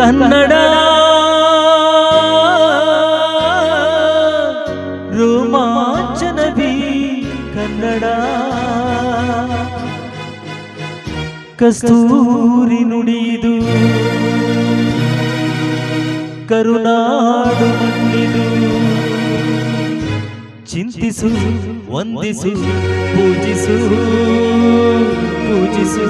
ಕನ್ನಡ ರೋಮಾಂಚನವಿ ಕನ್ನಡ ಕಸ್ತೂರಿ ನುಡಿದು ಕರುನಾಡು ಮಣ್ಣಿದು ಚಿಂತಿಸು ವಂದಿಸು ಪೂಜಿಸು ಪೂಜಿಸು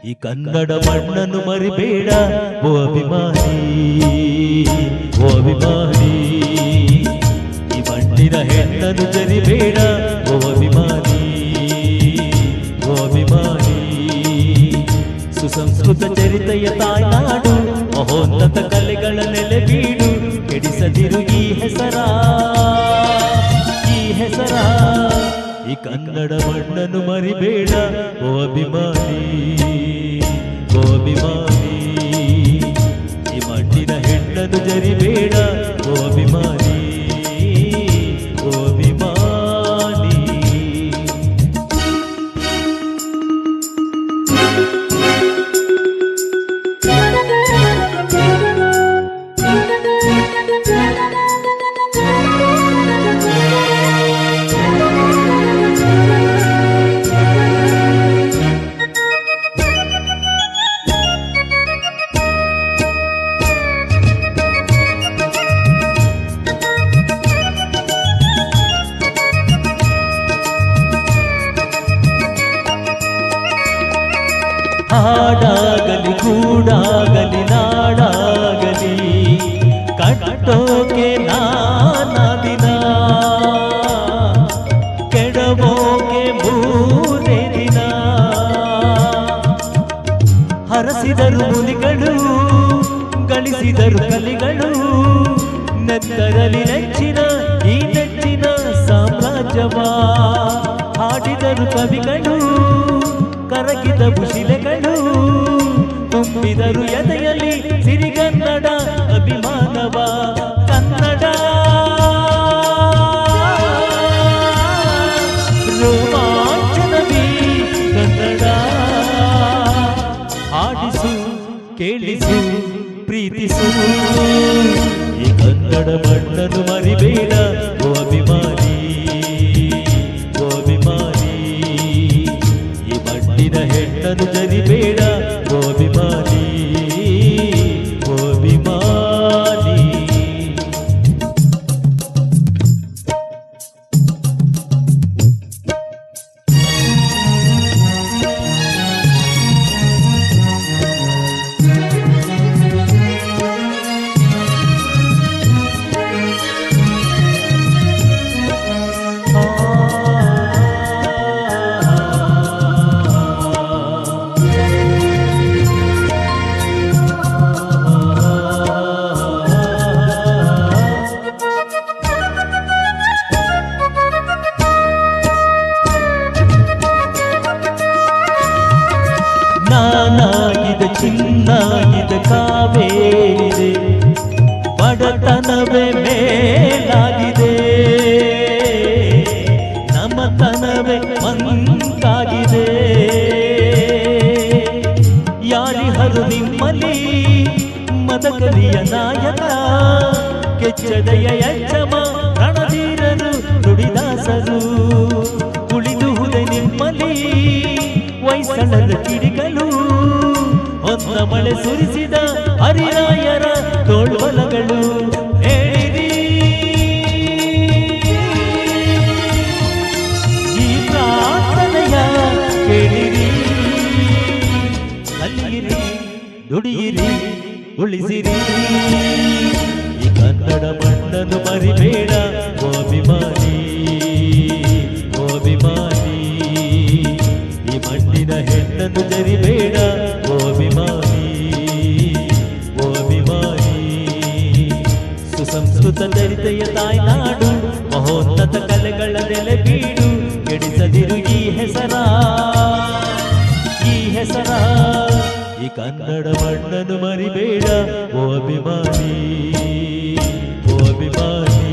ಈ ಕನ್ನಡ ಮಣ್ಣನ್ನು ಮರಿಬೇಡ ಓ ಅಭಿಮಾನಿ ಓ ಅಭಿಮಾನಿ ಈ ಮಣ್ಣಿನ ಹೆಣ್ಣನ್ನು ಜರಿಬೇಡ ಓ ಅಭಿಮಾನಿ ಓ ಅಭಿಮಾನಿ ಸುಸಂಸ್ಕೃತ ಚರಿತೆಯ ತಾಯ್ನಾಡು ಮಹೋನ್ನತ ಕಲೆಗಳ ನೆಲೆ ಬೀಡು ಕೆಡಿಸದಿರು ಈ ಹೆಸರ ಈ ಕನ್ನಡ ಮಣ್ಣನ್ನು ಮರಿಬೇಡ ಓ ಅಭಿಮಾನಿ ಓ ಅಭಿಮಾನಿ ಈ ಮಣ್ಣಿನ ಹೆಣ್ಣನ್ನು ಜರಿಬೇಡ ಓ ಅಭಿಮಾನಿ ಓ ಅಭಿಮಾನಿ ಹಾಡಾಗಲಿ ಗೂಡಾಗಲಿ ನಾಡಾಗಲಿ ಕಟ್ಟೋಕೆ ನಾನಾ ದಿನ ಕೆಡವೋಕೆ ಮೂರೇ ದಿನ ಹರಸಿದರು ಮುನಿಗಳು ಗಳಿಸಿದರು ಕಲಿಗಳು ನೆತ್ತರಲ್ಲಿ ನೆಚ್ಚಿನ ಈ ನೆಚ್ಚಿನ ಸಾಮ್ರಾಜ್ಯವ ಹಾಡಿದರು ಕವಿಗಳು ಕರಗಿದ ಶಿಲೆಗಳು ತುಂಬಿದರು ಎದೆಯಲ್ಲಿ ಸಿರಿಗನ್ನಡ ಅಭಿಮಾನವ ಕನ್ನಡ ರೋಮಾಂಚನವಿ ಕನ್ನಡ ಹಾಡಿಸು ಕೇಳಿಸು ಪ್ರೀತಿಸು ಈ ಕನ್ನಡ ಮಣ್ಣನ್ನು ಮರಿಬೇಡ ಓ ಅಭಿಮಾನಿ ಓ ಅಭಿಮಾನಿ ಈ ಮಣ್ಣಿನ ಹೆಣ್ಣನ್ನು ಜರಿಬೇಡ ಓ ಅಭಿಮಾನಿ ಓ ಅಭಿಮಾನಿ ನಾನಾಗಿದೆ ಚಿನ್ನಾಗಿದೆ ಕಾವೇರಿದೆ ಬಡತನವೇ ಮೇಲಾಗಿದೆ ನಮ್ಮತನವೇ ಮಂಕಾಗಿದೆ ಯಾರಿಹರು ನಿಮ್ಮಲ್ಲಿ ಮದಕಲಿಯ ನಾಯಕ ಕೆಚ್ಚದೆಯ ಯಜ್ಜಮ ರಣಧೀರರು ನುಡಿದಾಸರು ಉಳಿದುವುದೇ ನಿಮ್ಮಲ್ಲಿ ಹೊಯ್ಸಳರ ಕಿಡಿಗಳು ಹೊತ್ತ ಮಳೆ ಸುರಿಸಿದ ಹರಿರಾಯರ ತೋಳ್ಬಲಗಳು ಹೇಳಿರಿ ಈ ಪ್ರಾರ್ಥನೆಯ ಕೇಳಿರಿ ಅಲ್ಲಿರಿ ದುಡಿಯಿರಿ ಉಳಿಸಿರಿ ಈ ಕನ್ನಡ ಮಣ್ಣನ್ನು ಮರಿಬೇಡ ಓ ಅಭಿಮಾನಿ ಓ ಅಭಿಮಾನಿ ಈ ಮಣ್ಣಿನ ಹೆಣ್ಣನ್ನು ಜರಿಬೇಡ ಓ ಅಭಿಮಾನಿ ಓ ಅಭಿಮಾನಿ ಸುಸಂಸ್ಕೃತ ಚರಿತೆಯ ತಾಯ್ನಾಡು ಮಹೋನ್ನತ ಕಲೆಗಳ ನೆಲೆ ಬೀಡು ಕೆಡಿಸದಿರು ಈ ಹೆಸರ ಈ ಕನ್ನಡ ಮಣ್ಣನ್ನು ಮರಿಬೇಡ ಓ ಅಭಿಮಾನಿ ಓ ಅಭಿಮಾನಿ